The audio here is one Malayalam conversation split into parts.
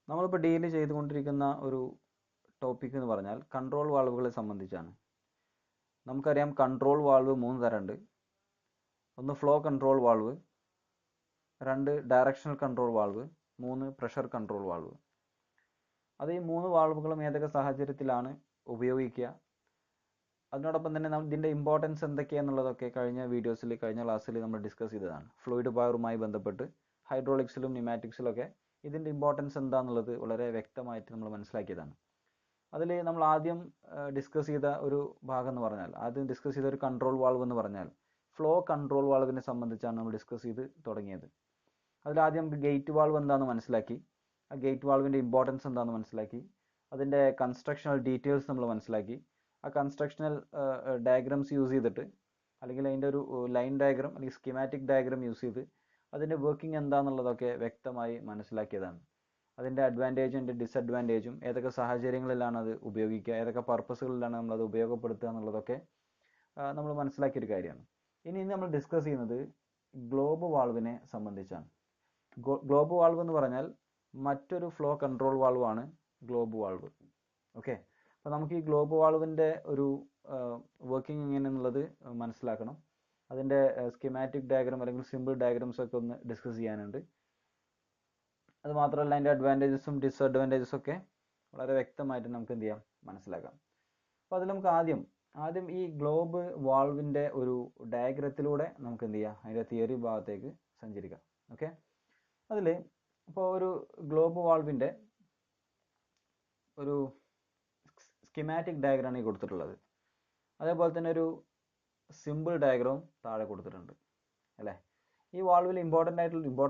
നമ്മളിപ്പോൾ ഡീൽ ചെയ്തുകൊണ്ടിരിക്കുന്ന ഒരു ടോപ്പിക് എന്ന് പറഞ്ഞാൽ കൺട്രോൾ വാൾവുകളെ സംബന്ധിച്ചാണ്. നമുക്കറിയാം കൺട്രോൾ വാൾവ് 3 തരമുണ്ട്. ഒന്ന് flow control valve, 2 directional control valve, 3 pressure control valve. അത് ഈ 3 വാൾവുകളും ഏതൊക്കെ സാഹചര്യത്തിലാണ് ഉപയോഗിക്കുക, അതിനോടൊപ്പം തന്നെ ഇതിൻ്റെ ഇമ്പോർട്ടൻസ് എന്തൊക്കെയാണെന്നുള്ളതൊക്കെ കഴിഞ്ഞ ക്ലാസ്സിൽ നമ്മൾ ഡിസ്കസ് ചെയ്തതാണ്. ഫ്ലൂയിഡ് പവറുമായി ബന്ധപ്പെട്ട് ഹൈഡ്രോളിക്സിലും ന്യൂമാറ്റിക്സിലൊക്കെ ഇതിൻ്റെ ഇമ്പോർട്ടൻസ് എന്താണെന്നുള്ളത് വളരെ വ്യക്തമായിട്ട് നമ്മൾ മനസ്സിലാക്കിയതാണ്. അതിൽ നമ്മൾ ആദ്യം ഡിസ്കസ് ചെയ്ത ഒരു ഭാഗം എന്ന് പറഞ്ഞാൽ, ആദ്യം ഡിസ്കസ് ചെയ്ത ഒരു കൺട്രോൾ വാൾവ് എന്ന് പറഞ്ഞാൽ ഫ്ലോ കൺട്രോൾ വാൾവിനെ സംബന്ധിച്ചാണ് നമ്മൾ ഡിസ്കസ് ചെയ്ത് തുടങ്ങിയത്. അതിലാദ്യം നമുക്ക് ഗേറ്റ് വാൾവ് എന്താണെന്ന് മനസ്സിലാക്കി, ആ ഗേറ്റ് വാൾവിൻ്റെ ഇമ്പോർട്ടൻസ് എന്താണെന്ന് മനസ്സിലാക്കി, അതിൻ്റെ കൺസ്ട്രക്ഷണൽ ഡീറ്റെയിൽസ് നമ്മൾ മനസ്സിലാക്കി. ആ കൺസ്ട്രക്ഷണൽ ഡയഗ്രാംസ് യൂസ് ചെയ്തിട്ട്, അല്ലെങ്കിൽ അതിൻ്റെ ഒരു ലൈൻ ഡയഗ്രാം അല്ലെങ്കിൽ സ്കീമാറ്റിക് ഡയഗ്രാം യൂസ് ചെയ്ത് അതിൻ്റെ വർക്കിംഗ് എന്താണെന്നുള്ളതൊക്കെ വ്യക്തമായി മനസ്സിലാക്കിയതാണ്. അതിൻ്റെ അഡ്വാൻറ്റേജും അതിൻ്റെ ഡിസഡ്വാൻറ്റേജും, ഏതൊക്കെ സാഹചര്യങ്ങളിലാണ് അത് ഉപയോഗിക്കുക, ഏതൊക്കെ പർപ്പസുകളിലാണ് നമ്മളത് ഉപയോഗപ്പെടുത്തുക എന്നുള്ളതൊക്കെ നമ്മൾ മനസ്സിലാക്കിയൊരു കാര്യമാണ്. ഇനി നമ്മൾ ഡിസ്കസ് ചെയ്യുന്നത് ഗ്ലോബ് വാൾവിനെ സംബന്ധിച്ചാണ്. ഗ്ലോബ് വാൾവ് എന്ന് പറഞ്ഞാൽ മറ്റൊരു ഫ്ലോ കൺട്രോൾ വാൾവാണ് ഗ്ലോബ് വാൾവ്. ഓക്കെ, അപ്പോൾ നമുക്ക് ഈ ഗ്ലോബ് വാൾവിൻ്റെ ഒരു വർക്കിംഗ് എങ്ങനെയെന്നുള്ളത് മനസ്സിലാക്കണം. അതിൻ്റെ സ്കീമാറ്റിക് ഡയഗ്രാം അല്ലെങ്കിൽ സിമ്പിൾ ഡയഗ്രാംസ് ഒക്കെ ഒന്ന് ഡിസ്കസ് ചെയ്യാനുണ്ട്. അത് മാത്രമല്ല അതിൻ്റെ അഡ്വാൻറ്റേജസും ഡിസഡ്വാൻറ്റേജസും ഒക്കെ വളരെ വ്യക്തമായിട്ട് നമുക്ക് എന്ത് ചെയ്യാം, മനസ്സിലാക്കാം. അപ്പോൾ അതിൽ നമുക്ക് ആദ്യം ഈ ഗ്ലോബ് വാൾവിൻ്റെ ഒരു ഡയഗ്രത്തിലൂടെ നമുക്ക് എന്ത് ചെയ്യാം, അതിൻ്റെ തിയറി ഭാഗത്തേക്ക് സഞ്ചരിക്കാം. ഓക്കെ, അതിൽ ഇപ്പോൾ ഒരു ഗ്ലോബ് വാൾവിൻ്റെ ഒരു സ്കീമാറ്റിക് ഡയഗ്രാമാണ് ഈ കൊടുത്തിട്ടുള്ളത്. അതേപോലെ തന്നെ ഒരു സിമ്പിൾ ഡയഗ്രാം താഴെ കൊടുത്തിട്ടുണ്ട് അല്ലേ. ഈ വാൾവിൽ ഇമ്പോർട്ടൻ്റ്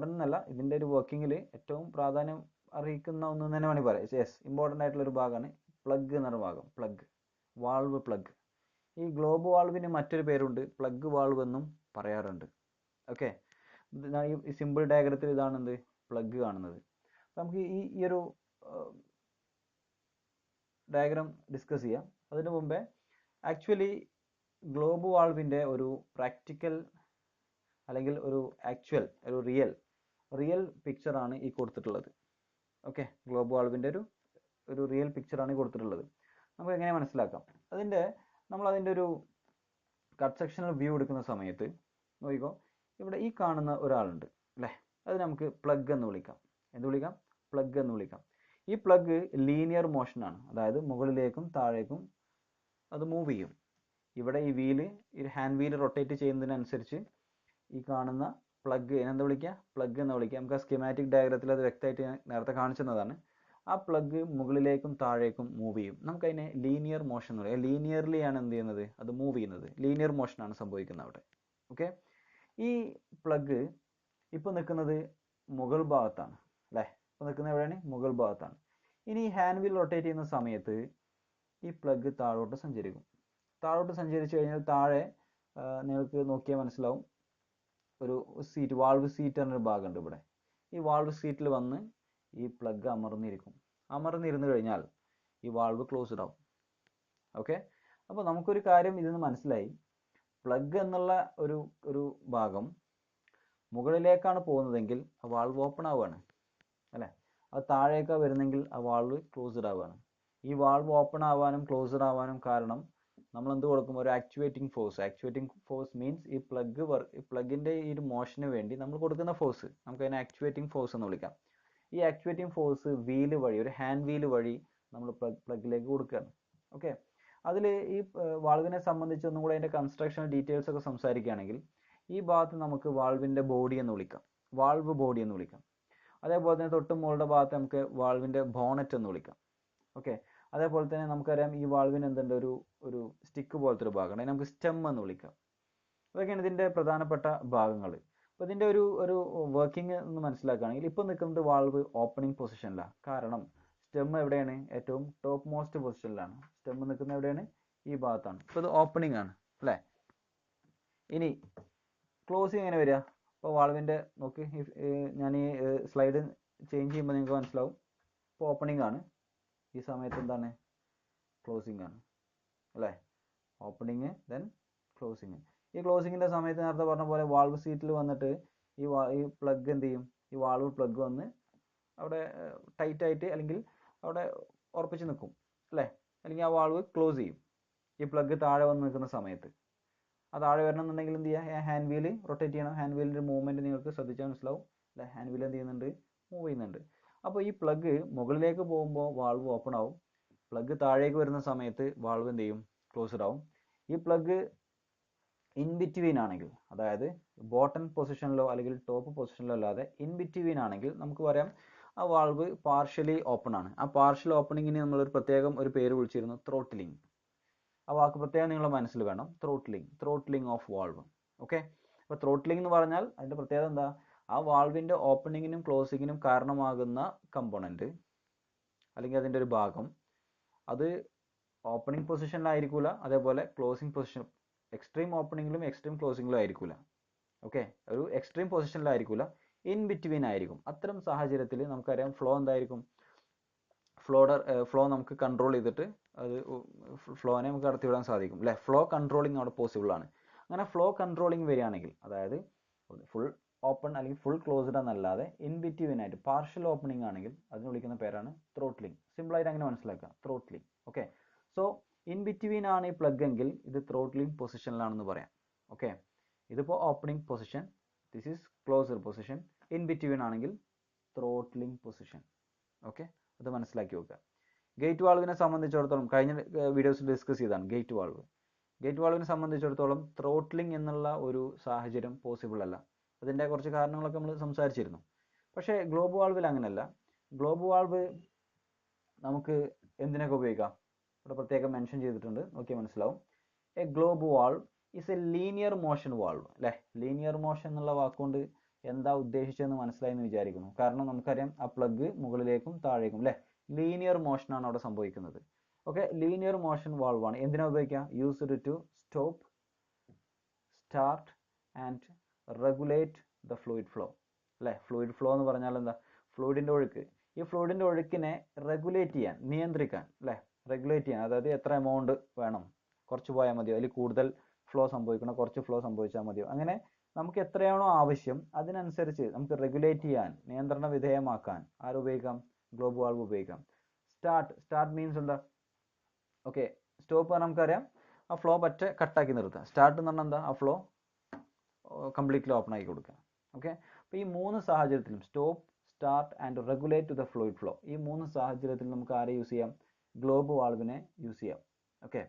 എന്നല്ല, ഇതിൻ്റെ ഒരു വർക്കിങ്ങിൽ ഏറ്റവും പ്രാധാന്യം അറിയിക്കുന്ന ഒന്ന് തന്നെ വേണമെങ്കിൽ പറയാം. യെസ്, ഇമ്പോർട്ടൻ്റ് ആയിട്ടുള്ളൊരു ഭാഗമാണ് പ്ലഗ് എന്നൊരു ഭാഗം. Valve plug. ഈ ഗ്ലോബ് വാൾവിന് മറ്റൊരു പേരുണ്ട്, പ്ലഗ് വാൾവ് എന്നും പറയാറുണ്ട്. ഓക്കെ, ഈ സിമ്പിൾ ഡയഗ്രത്തിൽ ഇതാണ് എന്ത്, പ്ലഗ് കാണുന്നത്. അപ്പം നമുക്ക് ഈ ഒരു ഡയഗ്രാം ഡിസ്കസ് ചെയ്യാം. അതിനു മുമ്പേ ആക്ച്വലി ഗ്ലോബ് വാൾവിൻ്റെ ഒരു പ്രാക്ടിക്കൽ അല്ലെങ്കിൽ ഒരു റിയൽ പിക്ചറാണ് ഈ കൊടുത്തിട്ടുള്ളത്. ഓക്കെ, ഗ്ലോബ് വാൾവിൻ്റെ ഒരു റിയൽ പിക്ചറാണ് ഈ കൊടുത്തിട്ടുള്ളത്. നമുക്ക് എങ്ങനെ മനസ്സിലാക്കാം? നമ്മളതിൻ്റെ ഒരു കട്ട് സെക്ഷണൽ വ്യൂ എടുക്കുന്ന സമയത്ത് നോക്കിക്കോ, ഇവിടെ ഈ കാണുന്ന ഒരാളുണ്ട് അല്ലേ, അത് നമുക്ക് പ്ലഗ് എന്ന് വിളിക്കാം. പ്ലഗ് എന്ന് വിളിക്കാം. ഈ പ്ലഗ് ലീനിയർ മോഷനാണ്, അതായത് മുകളിലേക്കും താഴേക്കും അത് മൂവ് ചെയ്യും. ഇവിടെ ഈ ഹാൻഡ് വീല് റൊട്ടേറ്റ് ചെയ്യുന്നതിനനുസരിച്ച് ഈ കാണുന്ന പ്ലഗ് പ്ലഗ് എന്ന് വിളിക്കുക. നമുക്ക് ആ സ്കീമാറ്റിക് ഡയഗ്രത്തിൽ അത് വ്യക്തമായിട്ട് ഞാൻ നേരത്തെ കാണിച്ചതാണ്. ആ പ്ലഗ് മുകളിലേക്കും താഴേക്കും മൂവ് ചെയ്യും. നമുക്കതിനെ ലീനിയർ മോഷൻ എന്ന് പറയാം. ലീനിയർലി ആണ് എന്ത് ചെയ്യുന്നത്, അത് മൂവ് ചെയ്യുന്നത്. ലീനിയർ മോഷനാണ് സംഭവിക്കുന്നത് അവിടെ. ഓക്കെ, ഈ പ്ലഗ് ഇപ്പോൾ നിൽക്കുന്നത് മുകൾ ഭാഗത്താണ് അല്ലേ. ഇപ്പോൾ നിൽക്കുന്നത് എവിടെയാണ്, മുകൾ ഭാഗത്താണ്. ഇനി ഈ ഹാൻഡ് വീൽ റൊട്ടേറ്റ് ചെയ്യുന്ന സമയത്ത് ഈ പ്ലഗ് താഴോട്ട് സഞ്ചരിച്ചു കഴിഞ്ഞാൽ താഴെ നിങ്ങൾക്ക് നോക്കിയാൽ മനസ്സിലാവും, ഒരു സീറ്റ്, വാൾവ് സീറ്റ് എന്നൊരു ഭാഗമുണ്ട് ഇവിടെ. ഈ വാൾവ് സീറ്റിൽ വന്ന് ഈ പ്ലഗ് അമർന്നിരുന്നു കഴിഞ്ഞാൽ ഈ വാൾവ് ക്ലോസ്ഡ് ആവും. ഓക്കെ, അപ്പോൾ നമുക്കൊരു കാര്യം ഇതിന് മനസ്സിലായി, പ്ലഗ് എന്നുള്ള ഒരു ഭാഗം മുകളിലേക്കാണ് പോകുന്നതെങ്കിൽ ആ വാൾവ് ഓപ്പൺ ആവുകയാണ് അല്ലേ. അത് താഴേക്കാണ് വരുന്നെങ്കിൽ ആ വാൾവ് ക്ലോസ്ഡ് ആവുകയാണ്. ഈ വാൾവ് ഓപ്പൺ ആവാനും ക്ലോസ്ഡ് ആവാനും കാരണം നമ്മൾ എന്ത് കൊടുക്കും, ഒരു ആക്ച്വേറ്റിംഗ് ഫോഴ്സ് മീൻസ് ഈ പ്ലഗിൻ്റെ ഈ ഒരു മോഷന് വേണ്ടി നമ്മൾ കൊടുക്കുന്ന ഫോഴ്സ്, നമുക്കതിനെ ആക്ച്വേറ്റിംഗ് ഫോഴ്സ് എന്ന് വിളിക്കാം. ഈ ആക്ച്വേറ്റിംഗ് ഫോഴ്സ് വീല് വഴി, ഒരു ഹാൻഡ് വീല് വഴി നമ്മൾ പ്ലഗിലേക്ക് കൊടുക്കുകയാണ്. ഓക്കെ, അതിൽ ഈ വാൾവിനെ സംബന്ധിച്ച് ഒന്നും കൂടെ അതിൻ്റെ കൺസ്ട്രക്ഷൻ ഡീറ്റെയിൽസ് ഒക്കെ സംസാരിക്കുകയാണെങ്കിൽ ഈ ഭാഗത്ത് നമുക്ക് വാൾവിൻ്റെ ബോഡി എന്ന് വിളിക്കാം, വാൾവ് ബോഡി എന്ന് വിളിക്കാം. അതേപോലെ തന്നെ തൊട്ട് മുകളുടെ ഭാഗത്ത് നമുക്ക് വാൾവിൻ്റെ ബോണറ്റ് എന്ന് വിളിക്കാം. ഓക്കെ, അതേപോലെ തന്നെ നമുക്കറിയാം ഈ വാൾവിന് എന്തുണ്ട്, ഒരു സ്റ്റിക്ക് പോലത്തെ ഒരു ഭാഗമാണ്, അതിനെ നമുക്ക് സ്റ്റെം എന്ന് വിളിക്കാം. അതൊക്കെയാണ് ഇതിൻ്റെ പ്രധാനപ്പെട്ട ഭാഗങ്ങൾ. അപ്പോൾ ഇതിൻ്റെ ഒരു വർക്കിംഗ് എന്ന് മനസ്സിലാക്കുകയാണെങ്കിൽ ഇപ്പോൾ നിൽക്കുന്നത് വാൾവ് ഓപ്പണിംഗ് പൊസിഷനിലാണ്. കാരണം സ്റ്റെം എവിടെയാണ്, ഏറ്റവും ടോപ്പ് മോസ്റ്റ് പൊസിഷനിലാണ്. സ്റ്റെം നിൽക്കുന്നത് എവിടെയാണ്, ഈ ഭാഗത്താണ്. ഇപ്പോൾ ഇത് ഓപ്പണിംഗ് ആണ് അല്ലേ. ഇനി ക്ലോസിങ് എങ്ങനെ വരിക? അപ്പോൾ വാൾവിൻ്റെ നോക്ക്, ഞാൻ ഈ സ്ലൈഡ് ചേഞ്ച് ചെയ്യുമ്പോൾ നിങ്ങൾക്ക് മനസ്സിലാവും. ഇപ്പോൾ ഓപ്പണിംഗ് ആണ്, ഈ സമയത്ത് എന്താണ്, ക്ലോസിംഗ് ആണ് അല്ലേ. Opening then closing. ഈ ക്ലോസിങ്ങിൻ്റെ സമയത്ത് നേരത്തെ പറഞ്ഞ പോലെ വാൾവ് സീറ്റിൽ വന്നിട്ട് ഈ പ്ലഗ് എന്ത് ചെയ്യും, ഈ വാൾവ് പ്ലഗ് വന്ന് അവിടെ ടൈറ്റ് ആയിട്ട് അല്ലെങ്കിൽ അവിടെ ഉറപ്പിച്ച് നിൽക്കും അല്ലേ, അല്ലെങ്കിൽ ആ വാൾവ് ക്ലോസ് ചെയ്യും ഈ പ്ലഗ് താഴെ വന്ന് നിൽക്കുന്ന സമയത്ത്. ആ താഴെ വരണമെന്നുണ്ടെങ്കിൽ എന്ത് ചെയ്യുക, ഹാൻഡ് വീൽ റൊട്ടേറ്റ് ചെയ്യണം. ഹാൻഡ് വീലിൻ്റെ മൂവ്മെൻറ്റ് നിങ്ങൾക്ക് ശ്രദ്ധിച്ചാൽ മനസ്സിലാവും അല്ലേ, ഹാൻഡ് വീൽ എന്ത് ചെയ്യുന്നുണ്ട്, മൂവ് ചെയ്യുന്നുണ്ട്. അപ്പോൾ ഈ പ്ലഗ് മുകളിലേക്ക് പോകുമ്പോൾ വാൾവ് ഓപ്പൺ ആവും, പ്ലഗ് താഴേക്ക് വരുന്ന സമയത്ത് വാൾവ് എന്ത് ചെയ്യും, ക്ലോസ്ഡ് ആവും. ഈ പ്ലഗ് ഇൻ ബിറ്റ്വീൻ ആണെങ്കിൽ, അതായത് ബോട്ടം പൊസിഷനിലോ അല്ലെങ്കിൽ ടോപ്പ് പൊസിഷനിലോ അല്ലാതെ ഇൻ ബിറ്റ്വീൻ ആണെങ്കിൽ നമുക്ക് പറയാം ആ വാൾവ് പാർഷ്യലി ഓപ്പൺ ആണ്. ആ പാർഷ്യൽ ഓപ്പണിങ്ങിന് നമ്മളൊരു പ്രത്യേകം ഒരു പേര് വിളിച്ചിരുന്നു, ത്രോട്ടിലിംഗ്. ആ വാക്ക് പ്രത്യേകം നിങ്ങളുടെ മനസ്സിൽ വേണം, ത്രോട്ടിലിംഗ് ഓഫ് വാൾവ്. ഓക്കെ, അപ്പോൾ ത്രോട്ടിലിംഗ് എന്ന് പറഞ്ഞാൽ അതിൻ്റെ പ്രത്യേകത എന്താ, ആ വാൾവിൻ്റെ ഓപ്പണിങ്ങിനും ക്ലോസിങ്ങിനും കാരണമാകുന്ന കമ്പോണൻറ്റ് അല്ലെങ്കിൽ അതിൻ്റെ ഒരു ഭാഗം അത് ഓപ്പണിംഗ് പൊസിഷനിലായിരിക്കില്ല, അതേപോലെ ക്ലോസിംഗ് പൊസിഷൻ എക്സ്ട്രീം ഓപ്പണിങ്ങിലും എക്സ്ട്രീം ക്ലോസിങ്ങിലും ആയിരിക്കില്ല. ഓക്കെ, ഒരു എക്സ്ട്രീം പൊസിഷനിലായിരിക്കില്ല, ഇൻ ബിറ്റ്വീൻ ആയിരിക്കും. അത്തരം സാഹചര്യത്തിൽ നമുക്കറിയാം ഫ്ലോ എന്തായിരിക്കും, ഫ്ലോ നമുക്ക് കൺട്രോൾ ചെയ്തിട്ട് അത് ഫ്ലോനെ നമുക്ക് കടത്തിവിടാൻ സാധിക്കും അല്ലേ. ഫ്ലോ കൺട്രോളിങ് അവിടെ പോസിബിൾ ആണ്. അങ്ങനെ ഫ്ലോ കൺട്രോളിങ് വരികയാണെങ്കിൽ, അതായത് ഫുൾ ഓപ്പൺ അല്ലെങ്കിൽ ഫുൾ ക്ലോസ്ഡ് എന്നല്ലാതെ ഇൻ ബിറ്റ്വീൻ ആയിട്ട് പാർഷ്യൽ ഓപ്പണിംഗ് ആണെങ്കിൽ അതിന് വിളിക്കുന്ന പേരാണ് ത്രോട്ട്ലിംഗ്. സിമ്പിളായിട്ട് അങ്ങനെ മനസ്സിലാക്കുക, throttling. Okay, so in between ആണ് ഈ പ്ലഗ് എങ്കിൽ ഇത് ത്രോട്ട്ലിംഗ് പൊസിഷനിലാണെന്ന് പറയാം. ഓക്കെ, ഇതിപ്പോൾ opening position, this is closed position. In between ആണെങ്കിൽ ത്രോട്ട്ലിംഗ് പൊസിഷൻ. ഓക്കെ, അത് മനസ്സിലാക്കി വെക്കുക. ഗേറ്റ് വാൾവിനെ സംബന്ധിച്ചിടത്തോളം കഴിഞ്ഞ വീഡിയോസിൽ ഡിസ്കസ് ചെയ്താണ് ഗേറ്റ് വാൾവ്. ഗേറ്റ് വാൾവിനെ സംബന്ധിച്ചിടത്തോളം ത്രോട്ട്ലിംഗ് എന്നുള്ള ഒരു സാഹചര്യം പോസിബിൾ അല്ല. അതിൻ്റെ കുറച്ച് കാരണങ്ങളൊക്കെ നമ്മൾ സംസാരിച്ചിരുന്നു. പക്ഷേ ഗ്ലോബ് വാൾവിൽ അങ്ങനെയല്ല. ഗ്ലോബ് വാൾവ് നമുക്ക് എന്തിനൊക്കെ ഉപയോഗിക്കാം, ഇവിടെ പ്രത്യേകം മെൻഷൻ ചെയ്തിട്ടുണ്ട്, നോക്കിയാൽ മനസ്സിലാവും. A globe valve is A linear motion valve അല്ലേ. ലീനിയർ മോഷൻ എന്നുള്ള വാക്കുകൊണ്ട് എന്താ ഉദ്ദേശിച്ചതെന്ന് മനസ്സിലായി എന്ന് വിചാരിക്കുന്നു. കാരണം നമുക്കറിയാം ആ പ്ലഗ് മുകളിലേക്കും താഴേക്കും അല്ലേ, ലീനിയർ മോഷനാണ് അവിടെ സംഭവിക്കുന്നത്. ഓക്കെ, ലീനിയർ മോഷൻ വാൾവ് ആണ്. എന്തിനാ ഉപയോഗിക്കുക, used to stop, start and regulate the fluid flow അല്ലേ. ഫ്ലൂയിഡ് ഫ്ലോ എന്ന് പറഞ്ഞാൽ എന്താ, ഫ്ലൂയിഡിൻ്റെ ഒഴുക്ക്. ഈ ഫ്ലൂയിഡിൻ്റെ ഒഴുക്കിനെ റെഗുലേറ്റ് ചെയ്യാൻ, നിയന്ത്രിക്കാൻ അല്ലേ, റെഗുലേറ്റ് ചെയ്യാൻ. അതായത് എത്ര എമൗണ്ട് വേണം, കുറച്ച് പോയാൽ മതിയോ, അല്ലെങ്കിൽ കൂടുതൽ ഫ്ലോ സംഭവിക്കണോ, കുറച്ച് ഫ്ലോ സംഭവിച്ചാൽ മതിയോ, അങ്ങനെ നമുക്ക് എത്രയാണോ ആവശ്യം അതിനനുസരിച്ച് നമുക്ക് റെഗുലേറ്റ് ചെയ്യാൻ, നിയന്ത്രണ വിധേയമാക്കാൻ ആരുപയോഗിക്കാം, ഗ്ലോബ് വാൾവ് ഉപയോഗിക്കാം. സ്റ്റാർട്ട് മീൻസ് എന്താ, ഓക്കെ, സ്റ്റോപ്പ് പറഞ്ഞാൽ നമുക്കറിയാം ആ ഫ്ലോ പറ്റ കട്ടാക്കി നിർത്തുക. സ്റ്റാർട്ട് എന്ന് പറഞ്ഞാൽ എന്താ, ആ ഫ്ലോ കംപ്ലീറ്റ്ലി ഓപ്പൺ ആക്കി കൊടുക്കുക. ഓക്കെ, അപ്പോൾ ഈ മൂന്ന് സാഹചര്യത്തിലും stop, start and regulate the fluid flow, ഈ മൂന്ന് സാഹചര്യത്തിൽ നമുക്ക് ആരെ യൂസ് ചെയ്യാം, ഗ്ലോബ് വാൾവിനെ യൂസ് ചെയ്യാം. ഓക്കെ,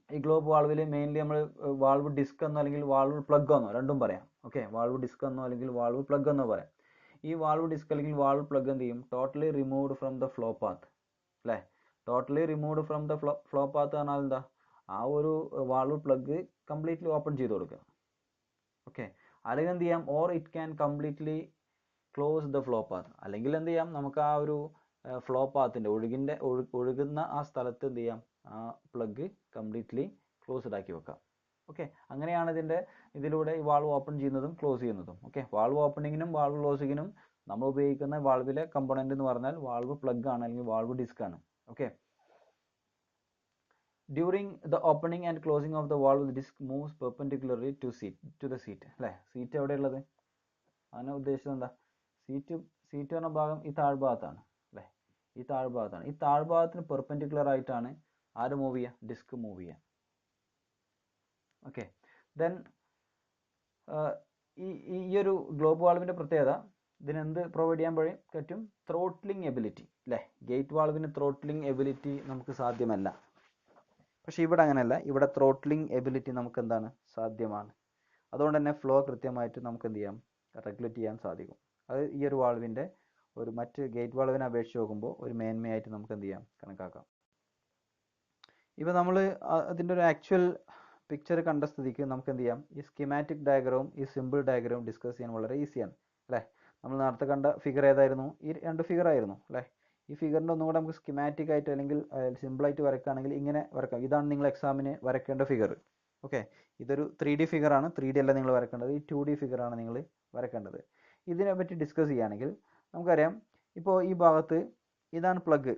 ഈ ഗ്ലോബ് വാൾവിൽ മെയിൻലി നമ്മൾ വാൾവ് ഡിസ്ക് എന്നോ അല്ലെങ്കിൽ വാൾവ് പ്ലഗ് എന്നോ രണ്ടും പറയാം. ഓക്കെ, വാൾവ് ഡിസ്ക് എന്നോ അല്ലെങ്കിൽ വാൾവ് പ്ലഗ് എന്നോ പറയാം. ഈ വാൾവ് ഡിസ്ക് അല്ലെങ്കിൽ വാൾവ് പ്ലഗ് എന്ത് ചെയ്യും, totally removed from the flow path അല്ലേ. Totally removed from the flow path പറഞ്ഞാൽ എന്താ, ആ ഒരു വാൾവ് പ്ലഗ് കംപ്ലീറ്റ്ലി ഓപ്പൺ ചെയ്ത് കൊടുക്കുക. ഓക്കെ, അല്ലെങ്കിൽ എന്ത് ചെയ്യാം, or it can completely close the flow path, അല്ലെങ്കിൽ എന്ത് ചെയ്യാം, നമുക്ക് ആ ഒരു ഫ്ലോ പാത്തിൻ്റെ ഒഴുകുന്ന ആ സ്ഥലത്ത് എന്ത് ചെയ്യാം, ആ പ്ലഗ് കംപ്ലീറ്റ്ലി ക്ലോസ്ഡ് ആക്കി വെക്കാം. ഓക്കെ, അങ്ങനെയാണ് ഇതിലൂടെ ഈ വാൾവ് ഓപ്പൺ ചെയ്യുന്നതും ക്ലോസ് ചെയ്യുന്നതും. ഓക്കെ, വാൾവ് ഓപ്പണിങ്ങിനും വാൾവ് ക്ലോസിങ്ങിനും നമ്മൾ ഉപയോഗിക്കുന്ന വാൾവിലെ കമ്പോണന്റ് എന്ന് പറഞ്ഞാൽ വാൾവ് പ്ലഗ് ആണ് അല്ലെങ്കിൽ വാൾവ് ഡിസ്ക് ആണ്. Okay, during the opening and closing of the valve the disc moves perpendicularly to the seat അല്ലേ. സീറ്റ് എവിടെയുള്ളത്, അതിനെ ഉദ്ദേശിച്ചത് എന്താ, സീറ്റ് പറഞ്ഞ ഭാഗം ഈ താഴ്ഭാഗത്താണ് അല്ലേ, ഈ താഴ്ഭാഗത്താണ്. ഈ താഴ്ഭാഗത്തിന് പെർപെൻഡിക്കുലർ ആയിട്ടാണ് ആര് മൂവ് ചെയ്യുക, ഡിസ്ക് മൂവ് ചെയ്യുക. ഓക്കെ, ദെൻ ഈ ഒരു ഗ്ലോബ് വാൾവിൻ്റെ പ്രത്യേകത, ഇതിനെന്ത് പ്രൊവൈഡ് ചെയ്യാൻ പറ്റും, ത്രോട്ട്ലിംഗ് എബിലിറ്റി അല്ലേ. ഗേറ്റ് വാൾവിന് ത്രോട്ട്ലിംഗ് എബിലിറ്റി നമുക്ക് സാധ്യമല്ല. പക്ഷേ ഇവിടെ അങ്ങനെയല്ല, ഇവിടെ ത്രോട്ട്ലിംഗ് എബിലിറ്റി നമുക്ക് എന്താണ്, സാധ്യമാണ്. അതുകൊണ്ട് തന്നെ ഫ്ലോ കൃത്യമായിട്ട് നമുക്ക് എന്ത് ചെയ്യാം, റെഗുലേറ്റ് ചെയ്യാൻ സാധിക്കും. അത് ഈ ഒരു വാൾവിൻ്റെ ഒരു മറ്റ് ഗേറ്റ് വാൾവിനെ അപേക്ഷിച്ച് നോക്കുമ്പോൾ ഒരു മേന്മയായിട്ട് നമുക്ക് എന്ത് ചെയ്യാം, കണക്കാക്കാം. ഇപ്പോൾ നമ്മൾ അതിൻ്റെ ഒരു ആക്ച്വൽ പിക്ചർ കണ്ട സ്ഥിതിക്ക് നമുക്ക് എന്ത് ചെയ്യാം, ഈ സ്കീമാറ്റിക് ഡയഗ്രവും ഈ സിമ്പിൾ ഡയഗ്രവും ഡിസ്കസ് ചെയ്യാൻ വളരെ ഈസിയാണ് അല്ലേ. നമ്മൾ നേരത്തെ കണ്ട ഫിഗർ ഏതായിരുന്നു, ഈ രണ്ട് ഫിഗർ ആയിരുന്നു അല്ലേ. ഈ ഫിഗറിൻ്റെ ഒന്നും കൂടെ നമുക്ക് സ്കീമാറ്റിക് ആയിട്ട് അല്ലെങ്കിൽ സിമ്പിളായിട്ട് വരയ്ക്കുകയാണെങ്കിൽ ഇങ്ങനെ വരക്കാം. ഇതാണ് നിങ്ങൾ എക്സാമിന് വരയ്ക്കേണ്ട ഫിഗർ. ഓക്കെ, ഇതൊരു 3D ഫിഗറാണ്. 3D അല്ല നിങ്ങൾ വരയ്ക്കേണ്ടത്, ഈ 2D ഫിഗറാണ് നിങ്ങൾ വരയ്ക്കേണ്ടത്. ഇതിനെപ്പറ്റി ഡിസ്കസ് ചെയ്യുകയാണെങ്കിൽ നമുക്കറിയാം, ഇപ്പോൾ ഈ ഭാഗത്ത് ഇതാണ് പ്ലഗ്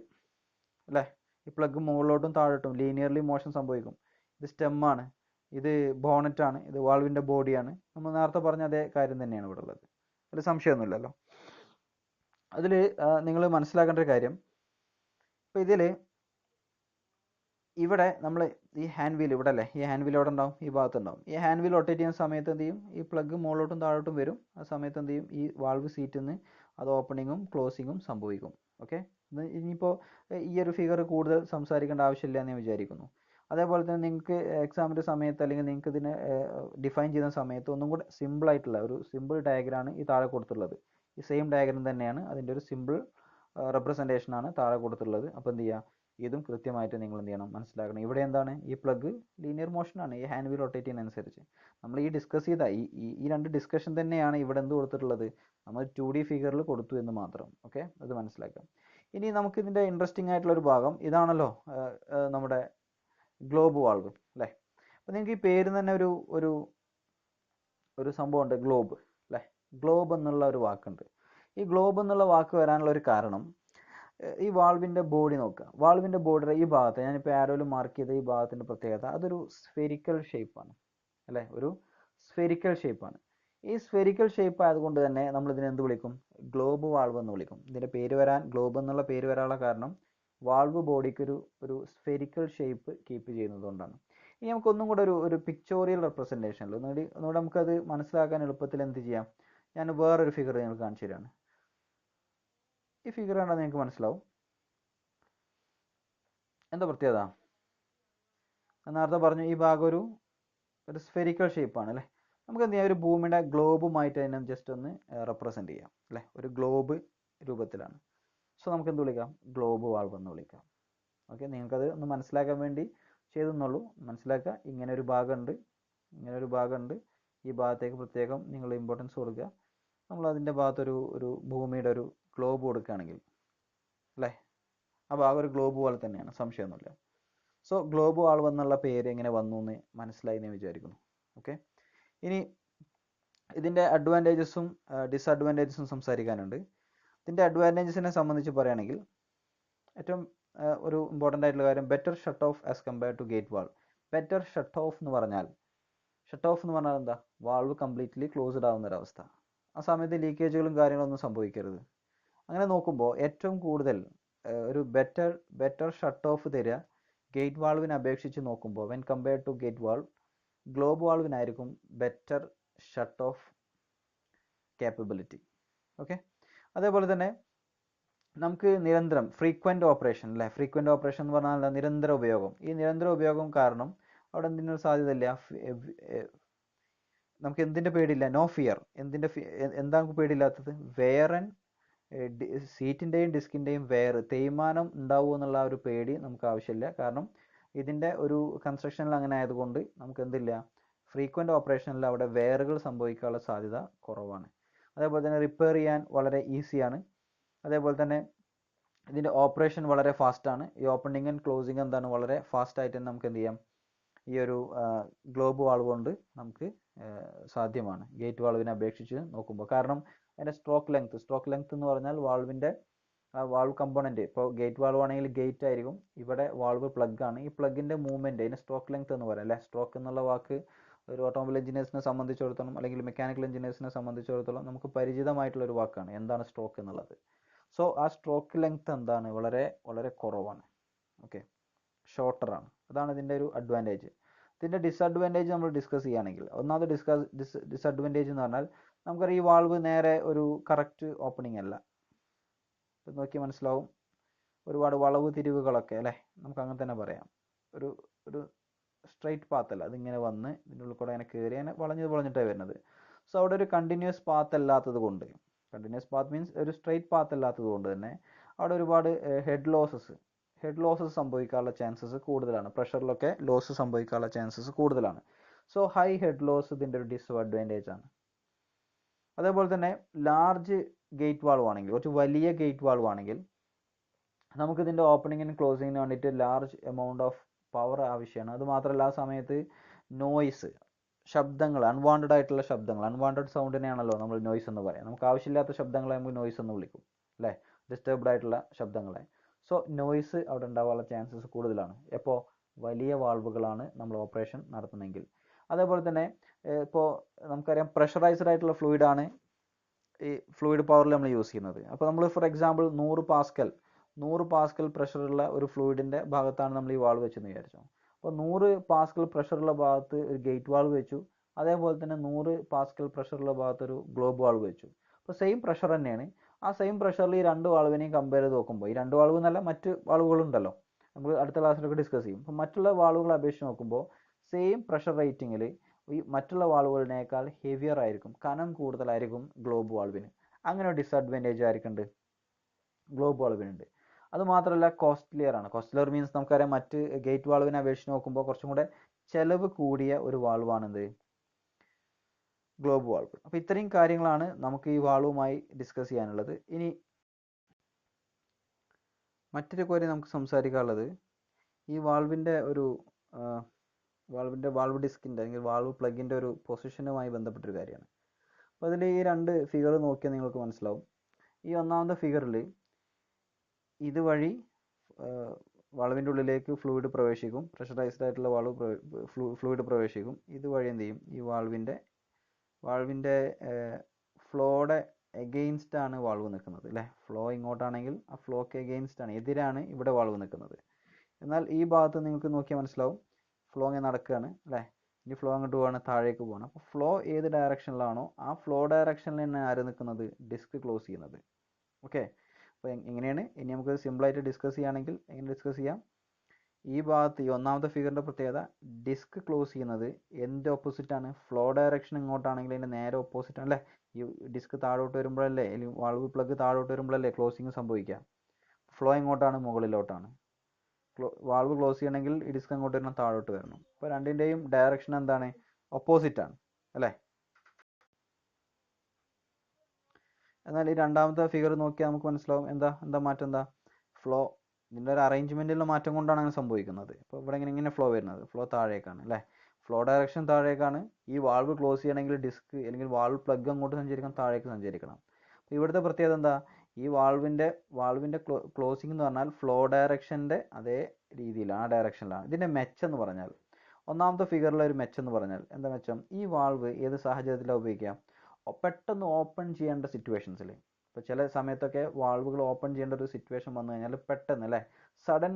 അല്ലേ. ഈ പ്ലഗ് മുകളിലോട്ടും താഴോട്ടും ലീനിയർലി മോഷൻ സംഭവിക്കും. ഇത് സ്റ്റെമ്മാണ്, ഇത് ബോണറ്റാണ്, ഇത് വാൾവിൻ്റെ ബോഡിയാണ്. നമ്മൾ നേരത്തെ പറഞ്ഞ അതേ കാര്യം തന്നെയാണ് ഇവിടെ ഉള്ളത്, അതിൽ സംശയമൊന്നുമില്ലല്ലോ. അതിൽ നിങ്ങൾ മനസ്സിലാക്കേണ്ട ഒരു കാര്യം, ഇപ്പോൾ ഇതിൽ ഇവിടെ നമ്മൾ ഈ ഹാൻഡ് വീൽ ഇവിടെ അല്ലേ, ഈ ഹാൻഡ് വീൽ അവിടെ ഉണ്ടാവും, ഈ ഭാഗത്തുണ്ടാവും. ഈ ഹാൻഡ് വീൽ റൊട്ടേറ്റ് ചെയ്യുന്ന സമയത്ത് എന്ത് ചെയ്യും, ഈ പ്ലഗ് മുകളിലോട്ടും താഴോട്ടും വരും. ആ സമയത്ത് എന്ത് ചെയ്യും, ഈ വാൾവ് സീറ്റിൽ നിന്ന് അത് ഓപ്പണിങ്ങും ക്ലോസിങ്ങും സംഭവിക്കും. ഓക്കെ, ഇനിയിപ്പോൾ ഈ ഒരു ഫിഗർ കൂടുതൽ സംസാരിക്കേണ്ട ആവശ്യമില്ല എന്ന് ഞാൻ വിചാരിക്കുന്നു. അതേപോലെ തന്നെ നിങ്ങൾക്ക് എക്സാമിൻ്റെ സമയത്ത് അല്ലെങ്കിൽ നിങ്ങൾക്ക് ഇതിനെ ഡിഫൈൻ ചെയ്യുന്ന സമയത്ത് ഒന്നും കൂടെ സിമ്പിൾ ആയിട്ടുള്ള ഒരു സിമ്പിൾ ഡയഗ്രാമാണ് ഈ താഴെ കൊടുത്തുള്ളത്. ഈ സെയിം ഡയഗ്രാം തന്നെയാണ്, അതിൻ്റെ ഒരു സിമ്പിൾ റെപ്രസെൻറ്റേഷനാണ് താഴെ കൊടുത്തുള്ളത്. അപ്പോൾ എന്ത് ചെയ്യുക, ഇതും കൃത്യമായിട്ട് നിങ്ങൾ എന്ത് ചെയ്യണം, മനസ്സിലാക്കണം. ഇവിടെ എന്താണ്, ഈ പ്ലഗ് ലീനിയർ മോഷനാണ്, ഈ ഹാൻഡ് വീൽ റൊട്ടേറ്റ് ചെയ്യുന്നതനുസരിച്ച്. നമ്മൾ ഈ ഡിസ്കസ് ചെയ്ത ഈ രണ്ട് ഡിസ്കഷൻ തന്നെയാണ് ഇവിടെ എന്ത് കൊടുത്തിട്ടുള്ളത്, നമ്മൾ 2D ഫിഗറിൽ കൊടുത്തു എന്ന് മാത്രം. ഓക്കെ, അത് മനസ്സിലാക്കാം. ഇനി നമുക്ക് ഇതിൻ്റെ ഇൻട്രസ്റ്റിംഗ് ആയിട്ടുള്ള ഒരു ഭാഗം ഇതാണല്ലോ, നമ്മുടെ ഗ്ലോബ് വാൾവ് അല്ലേ. അപ്പോൾ നിങ്ങൾക്ക് ഈ പേര് തന്നെ ഒരു ഒരു ഒരു സംഭവമുണ്ട്, ഗ്ലോബ് അല്ലേ. ഗ്ലോബ് എന്നുള്ള ഒരു വാക്കുണ്ട്. ഈ ഗ്ലോബ് എന്നുള്ള വാക്ക് വരാനുള്ള ഒരു കാരണം, ഈ വാൾവിൻ്റെ ബോഡി നോക്കുക. വാൾവിൻ്റെ ബോഡിയുടെ ഈ ഭാഗത്ത് ഞാനിപ്പോൾ ആരോയിൽ മാർക്ക് ചെയ്ത ഈ ഭാഗത്തിൻ്റെ പ്രത്യേകത, അതൊരു സ്ഫെരിക്കൽ ഷേപ്പാണ് അല്ലേ, ഒരു സ്ഫെരിക്കൽ ഷേപ്പാണ്. ഈ സ്ഫെരിക്കൽ ഷേപ്പ് ആയതുകൊണ്ട് തന്നെ നമ്മൾ ഇതിനെ എന്ത് വിളിക്കും, ഗ്ലോബ് വാൾവ് എന്ന് വിളിക്കും. ഇതിൻ്റെ പേര് വരാൻ, ഗ്ലോബ് എന്നുള്ള പേര് വരാനുള്ള കാരണം വാൾവ് ബോഡിക്ക് ഒരു സ്ഫെരിക്കൽ ഷേപ്പ് കീപ്പ് ചെയ്യുന്നതുകൊണ്ടാണ്. ഇനി നമുക്കൊന്നും കൂടെ ഒരു പിക്ചോറിയൽ റെപ്രസെൻറ്റേഷനിൽ ഒന്നുകൂടി നമുക്കത് മനസ്സിലാക്കാൻ എളുപ്പത്തിൽ എന്ത് ചെയ്യാം, ഞാൻ വേറൊരു ഫിഗർ നിങ്ങൾക്ക് കാണിച്ചു തരാണ്. ഈ ഫിഗർ കണ്ടാൽ നിങ്ങൾക്ക് മനസ്സിലാവും എന്താ പ്രത്യേകത. നേരത്തെ പറഞ്ഞു ഈ ഭാഗം ഒരു സ്ഫെരിക്കൽ ഷേപ്പാണ് അല്ലേ. നമുക്ക് എന്ത് ചെയ്യാം, ഒരു ഭൂമിയുടെ ഗ്ലോബുമായിട്ട് അതിനെ ജസ്റ്റ് ഒന്ന് റെപ്രസെൻറ്റ് ചെയ്യാം അല്ലേ, ഒരു ഗ്ലോബ് രൂപത്തിലാണ്. സോ നമുക്ക് എന്ത് വിളിക്കാം, ഗ്ലോബ് വാൾവ് എന്ന് വിളിക്കാം. ഓക്കെ, നിങ്ങൾക്കത് ഒന്ന് മനസ്സിലാക്കാൻ വേണ്ടി ചെയ്തെന്നുള്ളൂ. മനസ്സിലാക്കുക, ഇങ്ങനെ ഒരു ഭാഗമുണ്ട്, ഇങ്ങനെ ഒരു ഭാഗമുണ്ട്. ഈ ഭാഗത്തേക്ക് പ്രത്യേകം നിങ്ങൾ ഇമ്പോർട്ടൻസ് കൊടുക്കുക. നമ്മൾ അതിൻ്റെ ഭാഗത്തൊരു ഭൂമിയുടെ ഒരു ഗ്ലോബ് കൊടുക്കുകയാണെങ്കിൽ അല്ലേ, ആ ഭാഗം ഒരു ഗ്ലോബ് പോലെ തന്നെയാണ്, സംശയമൊന്നുമില്ല. സോ ഗ്ലോബ് വാൾവ് എന്നുള്ള പേര് എങ്ങനെ വന്നു എന്ന് മനസ്സിലായി എന്ന് വിചാരിക്കുന്നു. ഓക്കെ, ഇനി ഇതിൻ്റെ അഡ്വാൻറ്റേജസും ഡിസഡ്വാൻറ്റേജസും സംസാരിക്കാനുണ്ട്. ഇതിൻ്റെ അഡ്വാൻറ്റേജസിനെ സംബന്ധിച്ച് പറയുകയാണെങ്കിൽ ഏറ്റവും ഒരു ഇമ്പോർട്ടൻ്റ് ആയിട്ടുള്ള കാര്യം, better shut off as compared to gate valve. Better shut off എന്ന് പറഞ്ഞാൽ എന്താ, വാൾവ് കംപ്ലീറ്റ്ലി ക്ലോസ്ഡ് ആവുന്ന ഒരവസ്ഥ. ആ സമയത്ത് ലീക്കേജുകളും കാര്യങ്ങളൊന്നും സംഭവിക്കരുത്. അങ്ങനെ നോക്കുമ്പോൾ ഏറ്റവും കൂടുതൽ ഒരു ബെറ്റർ ഷട്ട് ഓഫ് തരിക ഗേറ്റ് വാൾവിനെ അപേക്ഷിച്ച് നോക്കുമ്പോൾ, when compared to gate valve, globe വാൾവിനായിരിക്കും better shut off capability. Okay, അതേപോലെ തന്നെ നമുക്ക് നിരന്തരം ഫ്രീക്വൻറ്റ് ഓപ്പറേഷൻ അല്ലേ, ഫ്രീക്വൻറ്റ് ഓപ്പറേഷൻ എന്ന് പറഞ്ഞാൽ നിരന്തര ഉപയോഗം. ഈ നിരന്തര ഉപയോഗം കാരണം അവിടെ എന്തിനൊരു സാധ്യതയില്ല, നമുക്ക് എന്തിൻ്റെ പേടിയില്ല, നോ ഫിയർ. എന്താ നമുക്ക് പേടിയില്ലാത്തത്, വേറൻ സീറ്റിൻ്റെയും ഡിസ്കിൻ്റെയും തേയ്മാനം ഉണ്ടാവുമോ എന്നുള്ള ഒരു പേടി നമുക്ക് ആവശ്യമില്ല. കാരണം ഇതിൻ്റെ ഒരു കൺസ്ട്രക്ഷനിൽ അങ്ങനെ ആയതുകൊണ്ട് നമുക്ക് എന്തില്ല, ഫ്രീക്വൻറ്റ് ഓപ്പറേഷനിൽ അവിടെ വെയറുകൾ സംഭവിക്കാനുള്ള സാധ്യത കുറവാണ്. അതേപോലെ തന്നെ റിപ്പയർ ചെയ്യാൻ വളരെ ഈസിയാണ്. അതേപോലെ തന്നെ ഇതിൻ്റെ ഓപ്പറേഷൻ വളരെ ഫാസ്റ്റാണ്. ഈ ഓപ്പണിംഗ് ആൻഡ് ക്ലോസിങ് എന്താണ്, വളരെ ഫാസ്റ്റായിട്ട് തന്നെ നമുക്ക് എന്ത് ചെയ്യാം, ഈ ഒരു ഗ്ലോബ് വാൾവ് കൊണ്ട് നമുക്ക് സാധ്യമാണ് ഗേറ്റ് വാൾവിനെ അപേക്ഷിച്ച് നോക്കുമ്പോൾ. കാരണം അതിൻ്റെ സ്ട്രോക്ക് ലെങ്ത് എന്ന് പറഞ്ഞാൽ വാൾവിൻ്റെ വാൾവ് കമ്പോണൻറ്റ്, ഇപ്പോൾ ഗേറ്റ് വാൾവ് ആണെങ്കിൽ ഗേറ്റ് ആയിരിക്കും, ഇവിടെ വാൾവ് പ്ലഗ് ആണ്. ഈ പ്ലഗിൻ്റെ മൂവ്മെൻറ്റ് അതിന് സ്ട്രോക്ക് ലെങ്ത് എന്ന് പറയാം അല്ലേ. സ്ട്രോക്ക് എന്നുള്ള വാക്ക് ഒരു ഓട്ടോമൊബൈൽ എഞ്ചിനീയേഴ്സിനെ സംബന്ധിച്ചിടത്തോളം അല്ലെങ്കിൽ മെക്കാനിക്കൽ എഞ്ചിനീയേഴ്സിനെ സംബന്ധിച്ചിടത്തോളം നമുക്ക് പരിചിതമായിട്ടുള്ള ഒരു വാക്കാണ് എന്താണ് സ്ട്രോക്ക് എന്നുള്ളത്. സോ ആ സ്ട്രോക്ക് ലെങ്ത് എന്താണ്, വളരെ വളരെ കുറവാണ്. ഓക്കെ, ഷോർട്ടറാണ്. അതാണ് ഇതിൻ്റെ ഒരു അഡ്വാൻറ്റേജ്. ഇതിൻ്റെ ഡിസഡ്വാൻറ്റേജ് നമ്മൾ ഡിസ്കസ് ചെയ്യുകയാണെങ്കിൽ, ഒന്നാമത് ഡിസഡ്വാൻറ്റേജ് എന്ന് പറഞ്ഞാൽ നമുക്കറിയാം ഈ വാൾവ് നേരെ ഒരു കറക്റ്റ് ഓപ്പണിംഗ് അല്ല. ഇത് നോക്കി മനസ്സിലാവും, ഒരുപാട് വളവ് തിരിവുകളൊക്കെ അല്ലേ, നമുക്ക് അങ്ങനെ തന്നെ പറയാം. ഒരു ഒരു സ്ട്രെയിറ്റ് പാത്ത് അല്ല, അതിങ്ങനെ വന്ന് ഇതിൻ്റെ ഉള്ളിൽ കൂടെ അങ്ങനെ കയറി അങ്ങനെ വളഞ്ഞിട്ടാണ് വരുന്നത്. സോ അവിടെ ഒരു കണ്ടിന്യൂസ് പാത്ത് അല്ലാത്തത് കൊണ്ട്, കണ്ടിന്യൂസ് പാത്ത് മീൻസ് ഒരു സ്ട്രെയിറ്റ് പാത്ത് അല്ലാത്തത് കൊണ്ട് തന്നെ അവിടെ ഒരുപാട് ഹെഡ് ലോസസ് സംഭവിക്കാനുള്ള ചാൻസസ് കൂടുതലാണ്. പ്രഷറിലൊക്കെ ലോസ് സംഭവിക്കാനുള്ള ചാൻസസ് കൂടുതലാണ്. സോ ഹൈ ഹെഡ് ലോസ് ഇതിൻ്റെ ഒരു ഡിസ്അഡ്വാൻറ്റേജ് ആണ്. അതേപോലെ തന്നെ ലാർജ് ഗേറ്റ് വാൾവ് ആണെങ്കിൽ, കുറച്ച് വലിയ ഗേറ്റ് വാൾവ് ആണെങ്കിൽ നമുക്കിതിൻ്റെ ഓപ്പണിങ്ങിനും ക്ലോസിങ്ങിനും വേണ്ടിയിട്ട് ലാർജ് എമൗണ്ട് ഓഫ് പവർ ആവശ്യമാണ്. അതുമാത്രമല്ല ആ സമയത്ത് നോയ്സ്, ശബ്ദങ്ങൾ, അൺവാണ്ടഡ് ആയിട്ടുള്ള ശബ്ദങ്ങൾ, അൺവാണ്ടഡ് സൗണ്ടിനെയാണല്ലോ നമ്മൾ നോയ്സ് എന്ന് പറയാം. നമുക്ക് ആവശ്യമില്ലാത്ത ശബ്ദങ്ങളെ നമുക്ക് നോയ്സ് എന്ന് വിളിക്കും അല്ലേ, ഡിസ്റ്റർബ്ഡ് ആയിട്ടുള്ള ശബ്ദങ്ങളെ. സോ നോയ്സ് അവിടെ ഉണ്ടാവാനുള്ള ചാൻസസ് കൂടുതലാണ് എപ്പോൾ വലിയ വാൾവുകളാണ് നമ്മൾ ഓപ്പറേഷൻ നടത്തുന്നതെങ്കിൽ. അതേപോലെ തന്നെ ഇപ്പോൾ നമുക്കറിയാം പ്രഷറൈസ്ഡ് ആയിട്ടുള്ള ഫ്ലൂയിഡാണ് ഈ ഫ്ലൂയിഡ് പവറിൽ നമ്മൾ യൂസ് ചെയ്യുന്നത്. അപ്പോൾ നമ്മൾ ഫോർ എക്സാമ്പിൾ 100 പാസ്കൽ പ്രഷറുള്ള ഒരു ഫ്ലൂയിഡിൻ്റെ ഭാഗത്താണ് നമ്മൾ ഈ വാൾവ് വെച്ചെന്ന് വിചാരിച്ചോ. അപ്പോൾ 100 പാസ്കൽ പ്രഷറുള്ള ഭാഗത്ത് ഒരു ഗേറ്റ് വാൾവ് വെച്ചു, അതേപോലെ തന്നെ 100 പാസ്കൽ പ്രഷറുള്ള ഭാഗത്ത് ഒരു ഗ്ലോബ് വാൾവ് വെച്ചു. അപ്പോൾ സെയിം പ്രഷർ തന്നെയാണ്. ആ സെയിം പ്രഷറിൽ ഈ രണ്ട് വാൾവിനെയും കമ്പയർ ചെയ്ത് നോക്കുമ്പോൾ, ഈ രണ്ട് വാൾവ് എന്നല്ല മറ്റ് വാൾവുകളുണ്ടല്ലോ, നമുക്ക് അടുത്ത ക്ലാസ്സിലൊക്കെ ഡിസ്കസ് ചെയ്യും. അപ്പോൾ മറ്റുള്ള വാൾവുകളെ അപേക്ഷിച്ച് നോക്കുമ്പോൾ സെയിം പ്രഷർ റേറ്റിങ്ങിൽ ഈ മറ്റുള്ള വാൾവുകളിനേക്കാൾ ഹെവിയർ ആയിരിക്കും, കനം കൂടുതലായിരിക്കും ഗ്ലോബ് വാൾവിന്. അങ്ങനെ ഒരു ഡിസഡ്വാൻറ്റേജ് ആയിരിക്കുന്നുണ്ട് ഗ്ലോബ് വാൾവിനുണ്ട്. അതുമാത്രമല്ല കോസ്റ്റ്ലിയർ ആണ്. കോസ്റ്റ്ലിയർ മീൻസ് നമുക്കറിയാം മറ്റ് ഗേറ്റ് വാൾവിനെ അപേക്ഷിച്ച് നോക്കുമ്പോൾ കുറച്ചും കൂടെ ചെലവ് കൂടിയ ഒരു വാൾവാണെന്ത്, ഗ്ലോബ് വാൾവ്. അപ്പോൾ ഇത്രയും കാര്യങ്ങളാണ് നമുക്ക് ഈ വാൾവുമായി ഡിസ്കസ് ചെയ്യാനുള്ളത്. ഇനി മറ്റൊരു കാര്യം നമുക്ക് സംസാരിക്കാനുള്ളത് ഈ വാൾവിൻ്റെ ഒരു വാൾവ് ഡിസ്കിൻ്റെ അല്ലെങ്കിൽ വാൾവ് പ്ലഗിൻ്റെ ഒരു പൊസിഷനുമായി ബന്ധപ്പെട്ടൊരു കാര്യമാണ്. അപ്പോൾ അതിൽ ഈ രണ്ട് ഫിഗർ നോക്കിയാൽ നിങ്ങൾക്ക് മനസ്സിലാവും. ഈ ഒന്നാമത്തെ ഫിഗറിൽ ഇതുവഴി വാൾവിൻ്റെ ഉള്ളിലേക്ക് ഫ്ലൂയിഡ് പ്രവേശിക്കും, പ്രഷറൈസ്ഡ് ആയിട്ടുള്ള ഫ്ലൂയിഡ് പ്രവേശിക്കും. ഇതുവഴി എന്ത് ചെയ്യും, ഈ വാൾവിൻ്റെ ഫ്ലോയുടെ എഗെയിൻസ്റ്റ് ആണ് വാൾവ് നിൽക്കുന്നത് അല്ലേ. ഫ്ലോ ഇങ്ങോട്ടാണെങ്കിൽ ആ ഫ്ലോക്ക് എഗെയിൻസ്റ്റ് ആണ്, എതിരാണ് ഇവിടെ വാൾവ് നിൽക്കുന്നത്. എന്നാൽ ഈ ഭാഗത്ത് നിങ്ങൾക്ക് നോക്കിയാൽ മനസ്സിലാവും ഫ്ലോ ഇങ്ങനെ നടക്കുകയാണ് അല്ലേ. ഇനി ഫ്ലോ അങ്ങോട്ട് പോവാണ്, താഴേക്ക് പോകണം. അപ്പോൾ ഫ്ലോ ഏത് ഡയറക്ഷനിലാണോ ആ ഫ്ലോ ഡയറക്ഷനിൽ തന്നെ ആര് നിൽക്കുന്നത്, ഡിസ്ക് ക്ലോസ് ചെയ്യുന്നത്. ഓക്കെ, അപ്പോൾ എങ്ങനെയാണ് ഇനി നമുക്ക് സിമ്പിളായിട്ട് ഡിസ്കസ് ചെയ്യുകയാണെങ്കിൽ എങ്ങനെ ഡിസ്കസ് ചെയ്യാം. ഈ ഭാഗത്ത് ഈ ഒന്നാമത്തെ ഫിഗറിൻ്റെ പ്രത്യേകത, ഡിസ്ക് ക്ലോസ് ചെയ്യുന്നത് എന്ത് ഓപ്പോസിറ്റ് ആണ്, ഫ്ലോ ഡയറക്ഷൻ ഇങ്ങോട്ടാണെങ്കിൽ അതിൻ്റെ നേരെ ഓപ്പോസിറ്റ് ആണ് അല്ലേ. ഈ ഡിസ്ക് താഴോട്ട് വരുമ്പോഴല്ലേ, അല്ലെങ്കിൽ വാൾവ് പ്ലഗ് താഴോട്ട് വരുമ്പോഴല്ലേ ക്ലോസിങ് സംഭവിക്കുക. ഫ്ലോ എങ്ങോട്ടാണ്, മുകളിലോട്ടാണ്. വാൾവ് ക്ലോസ് ചെയ്യണമെങ്കിൽ ഈ ഡിസ്ക് അങ്ങോട്ട് വരണം, താഴോട്ട് വരണം. അപ്പോൾ രണ്ടിൻ്റെയും ഡയറക്ഷൻ എന്താണ്, ഓപ്പോസിറ്റ് ആണ് അല്ലേ. എന്നാൽ ഈ രണ്ടാമത്തെ ഫിഗർ നോക്കിയാൽ നമുക്ക് മനസ്സിലാവും എന്താ മാറ്റം, ഫ്ലോ ഇതിൻ്റെ ഒരു അറേഞ്ച്മെൻറ്റിലുള്ള മാറ്റം കൊണ്ടാണ് അങ്ങനെ സംഭവിക്കുന്നത്. അപ്പോൾ ഇവിടെ ഇങ്ങനെ ഫ്ലോ വരുന്നത്, ഫ്ലോ താഴേക്കാണ് അല്ലേ. ഫ്ലോ ഡയറക്ഷൻ താഴേക്കാണ്. ഈ വാൾവ് ക്ലോസ് ചെയ്യണമെങ്കിൽ ഡിസ്ക് അല്ലെങ്കിൽ വാൾവ് പ്ലഗ് അങ്ങോട്ട് സഞ്ചരിക്കണം, താഴേക്ക് സഞ്ചരിക്കണം. അപ്പോൾ ഇവിടുത്തെ പ്രത്യേകത എന്താ, ഈ വാൾവിൻ്റെ ക്ലോസിംഗ് എന്ന് പറഞ്ഞാൽ ഫ്ലോ ഡയറക്ഷൻ്റെ അതേ രീതിയിലാണ്, ആ ഡയറക്ഷനിലാണ്. ഇതിൻ്റെ മെച്ചെന്ന് പറഞ്ഞാൽ, ഒന്നാമത്തെ ഫിഗറിലെ ഒരു മെച്ചെന്ന് പറഞ്ഞാൽ എന്താ മെച്ചം, ഈ വാൾവ് ഏത് സാഹചര്യത്തിലാണ് ഉപയോഗിക്കുക, പെട്ടെന്ന് ഓപ്പൺ ചെയ്യേണ്ട സിറ്റുവേഷൻസിൽ. ഇപ്പോൾ ചില സമയത്തൊക്കെ വാൾവുകൾ ഓപ്പൺ ചെയ്യേണ്ട ഒരു സിറ്റുവേഷൻ വന്നു കഴിഞ്ഞാൽ പെട്ടെന്ന് അല്ലേ, സഡൻ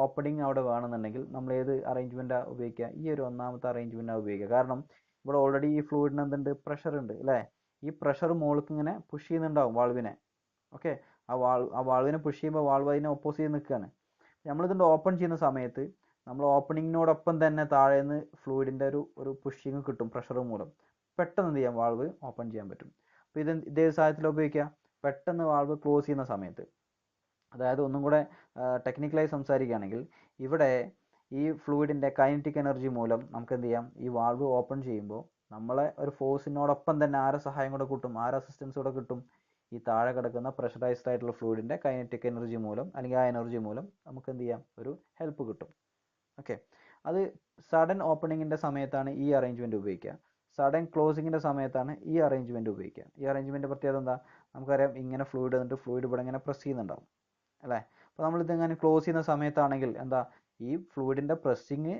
ഓപ്പണിങ് അവിടെ വേണമെന്നുണ്ടെങ്കിൽ നമ്മൾ ഏത് അറേഞ്ച്മെൻറ്റാണ് ഉപയോഗിക്കുക, ഈ ഒരു ഒന്നാമത്തെ അറേഞ്ച്മെൻറ്റാണ് ഉപയോഗിക്കുക. കാരണം ഇവിടെ ഓൾറെഡി ഈ ഫ്ലൂയിഡിന് എന്തുണ്ട്, പ്രഷർ ഉണ്ട് അല്ലേ. ഈ പ്രഷർ മുകളിലേക്ക് ഇങ്ങനെ പുഷ് ചെയ്യുന്നുണ്ടാവും വാൾവിനെ. ഓക്കെ, ആ വാൾവിനെ പുഷ് ചെയ്യുമ്പോൾ വാൾവ് അതിനെ ഓപ്പോസ് ചെയ്ത് നിൽക്കുകയാണ്. നമ്മളിതിൻ്റെ ഓപ്പൺ ചെയ്യുന്ന സമയത്ത് നമ്മൾ ഓപ്പണിങ്ങിനോടൊപ്പം തന്നെ താഴേന്ന് ഫ്ലൂയിഡിൻ്റെ ഒരു പുഷിങ് കിട്ടും പ്രഷർ മൂലം. പെട്ടെന്ന് എന്ത് ചെയ്യാം, വാൾവ് ഓപ്പൺ ചെയ്യാൻ പറ്റും. അപ്പോൾ ഇതേ സാഹചര്യത്തിൽ ഉപയോഗിക്കുക, പെട്ടെന്ന് വാൾവ് ക്ലോസ് ചെയ്യുന്ന സമയത്ത്. അതായത് ഒന്നും കൂടെ ടെക്നിക്കലായി സംസാരിക്കുകയാണെങ്കിൽ, ഇവിടെ ഈ ഫ്ലൂയിഡിൻ്റെ കൈനറ്റിക് എനർജി മൂലം നമുക്ക് എന്ത് ചെയ്യാം, ഈ വാൾവ് ഓപ്പൺ ചെയ്യുമ്പോൾ നമ്മളെ ഒരു ഫോഴ്സിനോടൊപ്പം തന്നെ ആരെ സഹായം കൂടെ കിട്ടും, ആരെ അസിസ്റ്റൻസ് കൂടെ കിട്ടും, ഈ താഴെ കിടക്കുന്ന പ്രഷറൈസ്ഡ് ആയിട്ടുള്ള ഫ്ലൂയിഡിൻ്റെ കൈനറ്റിക് എനർജി മൂലം അല്ലെങ്കിൽ ആ എനർജി മൂലം നമുക്ക് എന്ത് ചെയ്യാം, ഒരു ഹെൽപ്പ് കിട്ടും. ഓക്കെ, അത് സഡൻ ഓപ്പണിങ്ങിൻ്റെ സമയത്താണ് ഈ അറേഞ്ച്മെൻറ്റ് ഉപയോഗിക്കുക. സഡൻ ക്ലോസിങ്ങിൻ്റെ സമയത്താണ് ഈ അറേഞ്ച്മെൻറ്റ് ഉപയോഗിക്കുക. ഈ അറേഞ്ച്മെൻറ്റ് പ്രത്യേകത എന്താ, നമുക്കറിയാം ഇങ്ങനെ ഫ്ലൂയിഡ് എന്നിട്ട് ഫ്ലൂയിഡ് ഇവിടെ ഇങ്ങനെ പ്രസ് ചെയ്യുന്നുണ്ടാവും അല്ലേ. അപ്പോൾ നമ്മളിതിങ്ങനെ ക്ലോസ് ചെയ്യുന്ന സമയത്താണെങ്കിൽ എന്താ, ഈ ഫ്ലൂയിഡിൻ്റെ പ്രസ്സിങ്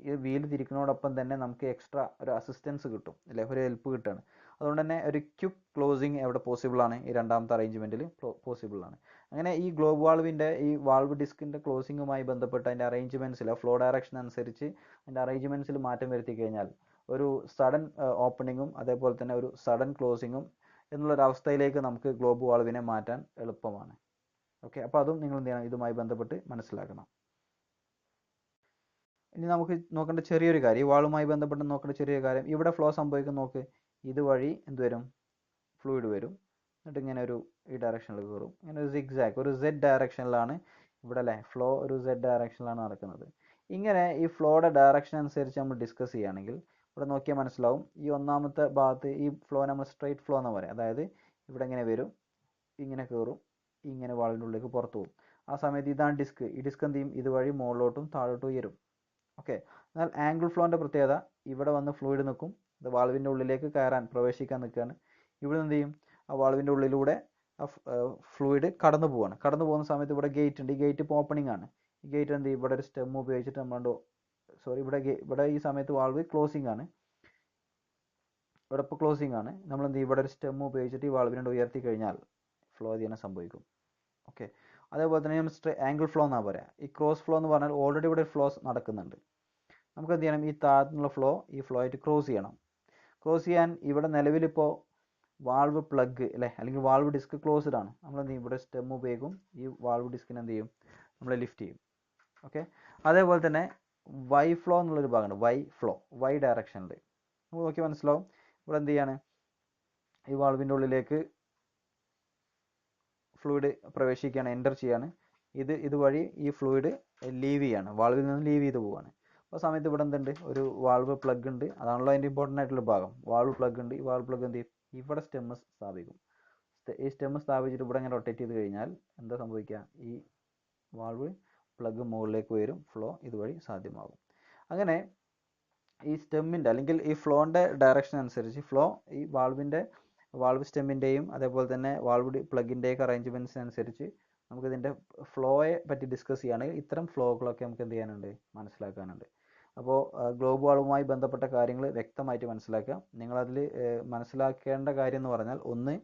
ഈ വീല് തിരിക്കുന്നതോടൊപ്പം തന്നെ നമുക്ക് എക്സ്ട്രാ ഒരു അസിസ്റ്റൻസ് കിട്ടും അല്ലേ, ഒരു ഹെൽപ്പ് കിട്ടുകയാണ്. അതുകൊണ്ട് തന്നെ ഒരു ക്വിക്ക് ക്ലോസിങ് എവിടെ പോസിബിൾ ആണ്, ഈ രണ്ടാമത്തെ അറേഞ്ച്മെൻറ്റിൽ പോസിബിൾ ആണ്. അങ്ങനെ ഈ ഗ്ലോബ് വാൾവിൻ്റെ ഈ വാൾവ് ഡിസ്കിൻ്റെ ക്ലോസിങ്ങുമായി ബന്ധപ്പെട്ട് അതിൻ്റെ അറേഞ്ച്മെൻറ്റ്സിൽ ഫ്ലോ ഡയറക്ഷൻ അനുസരിച്ച് അതിൻ്റെ അറേഞ്ച്മെൻറ്റ്സിൽ മാറ്റം വരുത്തി കഴിഞ്ഞാൽ ഒരു സഡൻ ഓപ്പണിങ്ങും അതേപോലെ തന്നെ ഒരു സഡൻ ക്ലോസിങ്ങും എന്നുള്ളൊരവസ്ഥയിലേക്ക് നമുക്ക് ഗ്ലോബ് വാൾവിനെ മാറ്റാൻ എളുപ്പമാണ്. ഓക്കെ, അപ്പോൾ അതും നിങ്ങൾ എന്ത് ചെയ്യണം, ഇതുമായി ബന്ധപ്പെട്ട് മനസ്സിലാക്കണം. ഇനി നമുക്ക് നോക്കേണ്ട ചെറിയൊരു കാര്യം, ഈ വാളുമായി ബന്ധപ്പെട്ട് നോക്കേണ്ട ചെറിയൊരു കാര്യം, ഇവിടെ ഫ്ലോ സംഭവിക്കുന്ന നോക്ക്, ഇതുവഴി എന്ത് വരും, ഫ്ലൂയിഡ് വരും, എന്നിട്ട് ഇങ്ങനെ ഒരു ഈ ഡയറക്ഷനിൽ കയറും, ഇങ്ങനെ ഒരു സിഗ്സാഗ് ഒരു Z ഡയറക്ഷനിലാണ് ഇവിടെ അല്ലേ, ഫ്ലോ ഒരു Z ഡയറക്ഷനിലാണ് നടക്കുന്നത്. ഇങ്ങനെ ഈ ഫ്ലോയുടെ ഡയറക്ഷൻ അനുസരിച്ച് നമ്മൾ ഡിസ്കസ് ചെയ്യുകയാണെങ്കിൽ ഇവിടെ നോക്കിയാൽ മനസ്സിലാവും, ഈ ഒന്നാമത്തെ ഭാഗത്ത് ഈ ഫ്ലോ നമ്മൾ സ്ട്രെയിറ്റ് ഫ്ലോ എന്ന് പറയാം. അതായത് ഇവിടെ ഇങ്ങനെ വരും, ഇങ്ങനെ കയറും, ഇങ്ങനെ വാൾവിൻ്റെ ഉള്ളിലേക്ക് പുറത്തു പോകും. ആ സമയത്ത് ഇതാണ് ഡിസ്ക്, ഈ ഡിസ്ക് എന്ത് ചെയ്യും, ഇതുവഴി മുകളിലോട്ടും താഴോട്ടും ഉയരും. ഓക്കെ, എന്നാൽ ആംഗിൾ ഫ്ലോൻ്റെ പ്രത്യേകത, ഇവിടെ വന്ന് ഫ്ലൂയിഡ് നിൽക്കും, അത് വാൾവിൻ്റെ ഉള്ളിലേക്ക് പ്രവേശിക്കാൻ നിൽക്കുകയാണ്. ഇവിടെ എന്ത് ചെയ്യും, ആ വാൾവിൻ്റെ ഉള്ളിലൂടെ ആ ഫ്ലൂയിഡ് കടന്നു പോകുന്ന സമയത്ത് ഇവിടെ ഗേറ്റ് ഉണ്ട്, ഈ ഗേറ്റ് ഇപ്പോൾ ഓപ്പണിംഗ് ആണ്. ഈ ഗേറ്റ് എന്ത് ചെയ്യും, ഇവിടെ ഒരു സ്റ്റെം ഉപയോഗിച്ചിട്ട് ഇവിടെ ഈ സമയത്ത് വാൾവ് ക്ലോസിംഗ് ആണ്. ഇവിടെ ഇപ്പോൾ ക്ലോസിംഗ് ആണ്. നമ്മൾ എന്ത് ചെയ്യും, ഇവിടെ ഒരു സ്റ്റെം ഉപയോഗിച്ചിട്ട് ഈ വാൾവിനെ ഉയർത്തി കഴിഞ്ഞാൽ ഫ്ലോ തന്നെ സംഭവിക്കും. ഓക്കെ, അതേപോലെ തന്നെ നമ്മൾ ആംഗിൾ ഫ്ലോ എന്നാണ് പറയുക. ഈ ക്രോസ് ഫ്ലോ എന്ന് പറഞ്ഞാൽ ഓൾറെഡി ഇവിടെ ഫ്ലോ നടക്കുന്നുണ്ട്. നമുക്ക് എന്ത് ചെയ്യണം, ഈ താഴത്തുനിന്നുള്ള ഫ്ലോ ഈ ഫ്ലോ ആയിട്ട് ക്രോസ് ചെയ്യണം. ക്രോസ് ചെയ്യാൻ ഇവിടെ നിലവിലിപ്പോൾ വാൾവ് പ്ലഗ് അല്ലേ, അല്ലെങ്കിൽ വാൾവ് ഡിസ്ക് ക്ലോസ്ഡ് ആണ്. നമ്മൾ എന്ത് ചെയ്യും, ഇവിടെ സ്റ്റെം ഉപയോഗിക്കും, ഈ വാൾവ് ഡിസ്കിനെ എന്ത് ചെയ്യും, നമ്മൾ ലിഫ്റ്റ് ചെയ്യും. ഓക്കെ, അതേപോലെ തന്നെ വൈ ഫ്ലോ എന്നുള്ളൊരു ഭാഗമുണ്ട്. വൈ ഫ്ലോ, വൈ ഡയറക്ഷനിൽ നമുക്ക് നോക്കി മനസ്സിലാവും. ഇവിടെ എന്ത് ചെയ്യാണ്, ഈ വാൾവിൻ്റെ ഉള്ളിലേക്ക് ഫ്ലൂയിഡ് പ്രവേശിക്കുകയാണ്, എൻ്റർ ചെയ്യാണ്. ഇതുവഴി ഈ ഫ്ലൂയിഡ് ലീവ് ചെയ്യാണ്, വാൾവിൽ നിന്ന് ലീവ് ചെയ്ത് പോവുകയാണ്. അപ്പോൾ സമയത്ത് ഇവിടെ എന്തുണ്ട്, ഒരു വാൾവ് പ്ലഗ് ഉണ്ട്. അതാണല്ലോ അതിൻ്റെ ഇമ്പോർട്ടൻ്റ് ആയിട്ടുള്ള ഭാഗം. വാൾവ് പ്ലഗ് ഉണ്ട്. ഈ വാൾവ് പ്ലഗ് എന്ത് ചെയ്യും, ഇവിടെ സ്റ്റെമ്മ് സ്ഥാപിക്കും. ഈ സ്റ്റെമ്മ് സ്ഥാപിച്ചിട്ട് ഇവിടെ ഇങ്ങനെ റൊട്ടേറ്റ് ചെയ്ത് കഴിഞ്ഞാൽ എന്താ സംഭവിക്കുക, ഈ വാൾവ് പ്ലഗ് മുകളിലേക്ക് ഉയരും, ഫ്ലോ ഇതുവഴി സാധ്യമാകും. അങ്ങനെ ഈ സ്റ്റെമ്മിൻ്റെ അല്ലെങ്കിൽ ഈ ഫ്ലോൻ്റെ ഡയറക്ഷൻ അനുസരിച്ച് ഫ്ലോ ഈ വാൾവ് സ്റ്റെമ്മിൻ്റെയും അതേപോലെ തന്നെ വാൾവ് പ്ലഗിൻ്റെയൊക്കെ അറേഞ്ച്മെൻറ്റ്സ് അനുസരിച്ച് നമുക്കിതിൻ്റെ ഫ്ലോയെ പറ്റി ഡിസ്കസ് ചെയ്യുകയാണെങ്കിൽ ഇത്തരം ഫ്ലോകളൊക്കെ നമുക്ക് എന്ത് ചെയ്യാനുണ്ട്, മനസ്സിലാക്കാനുണ്ട്. അപ്പോൾ ഗ്ലോബ് വാൾവുമായി ബന്ധപ്പെട്ട കാര്യങ്ങൾ വ്യക്തമായിട്ട് മനസ്സിലാക്കുക. നിങ്ങളതിൽ മനസ്സിലാക്കേണ്ട കാര്യം എന്ന് പറഞ്ഞാൽ, ഒന്ന്,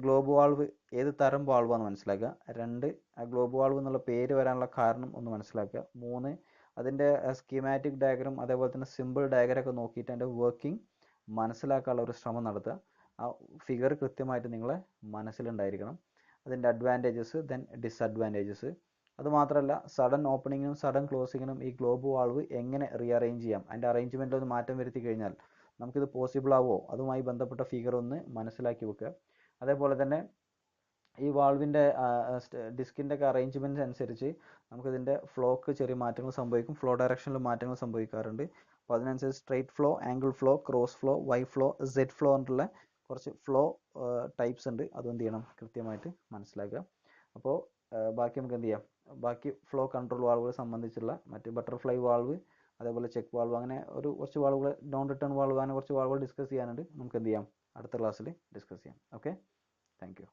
ഗ്ലോബ് വാൾവ് ഏത് തരം വാൾവാണെന്ന് മനസ്സിലാക്കുക. രണ്ട്, ഗ്ലോബ് വാൾവ് എന്നുള്ള പേര് വരാനുള്ള കാരണം ഒന്ന് മനസ്സിലാക്കുക. മൂന്ന്, അതിൻ്റെ സ്കീമാറ്റിക് ഡയഗ്രം അതേപോലെ തന്നെ സിമ്പിൾ ഡയഗ്രം ഒക്കെ നോക്കിയിട്ട് അതിൻ്റെ വർക്കിംഗ് മനസ്സിലാക്കാനുള്ള ഒരു ശ്രമം നടത്തുക. ആ ഫിഗർ കൃത്യമായിട്ട് നിങ്ങളെ മനസ്സിലുണ്ടായിരിക്കണം. അതിൻ്റെ അഡ്വാൻറ്റേജസ് ദെൻ ഡിസഡ്വാൻറ്റേജസ്. അതുമാത്രമല്ല സഡൻ ഓപ്പണിങ്ങിനും സഡൻ ക്ലോസിങ്ങിനും ഈ ഗ്ലോബ് വാൾവ് എങ്ങനെ റീഅറേഞ്ച് ചെയ്യാം, അതിൻ്റെ അറേഞ്ച്മെൻറ്റിൽ ഒന്ന് മാറ്റം വരുത്തി കഴിഞ്ഞാൽ നമുക്കിത് പോസിബിൾ ആവുമോ, അതുമായി ബന്ധപ്പെട്ട ഫിഗർ ഒന്ന് മനസ്സിലാക്കി വെക്കുക. അതേപോലെ തന്നെ ഈ വാൾവിൻ്റെ ഡിസ്കിൻ്റെ ഒക്കെ അറേഞ്ച്മെൻറ്റ്സ് അനുസരിച്ച് നമുക്കിതിൻ്റെ ഫ്ലോക്ക് ചെറിയ മാറ്റങ്ങൾ സംഭവിക്കും. ഫ്ലോ ഡയറക്ഷനിൽ മാറ്റങ്ങൾ സംഭവിക്കാറുണ്ട്. അപ്പോൾ അതിനനുസരിച്ച് straight flow, angle flow, cross flow, Y flow, Z flow എന്നുള്ള കുറച്ച് ഫ്ലോ ടൈപ്സ് ഉണ്ട്. അതെന്ത് ചെയ്യണം, കൃത്യമായിട്ട് മനസ്സിലാക്കുക. അപ്പോൾ ബാക്കി നമുക്ക് എന്ത് ചെയ്യാം, ബാക്കി ഫ്ലോ കൺട്രോൾ വാൾവുകളെ സംബന്ധിച്ചുള്ള മറ്റ് ബട്ടർഫ്ലൈ വാൾവ് അതേപോലെ ചെക്ക് വാൾവ്, അങ്ങനെ കുറച്ച് വാൾവുകൾ, നോൺ റിട്ടേൺ വാൾവ്, അങ്ങനെ കുറച്ച് വാൾവുകൾ ഡിസ്കസ് ചെയ്യാനുണ്ട്. നമുക്ക് എന്ത് ചെയ്യാം, അടുത്ത ക്ലാസ്സിൽ ഡിസ്കസ് ചെയ്യാം. Okay, thank you.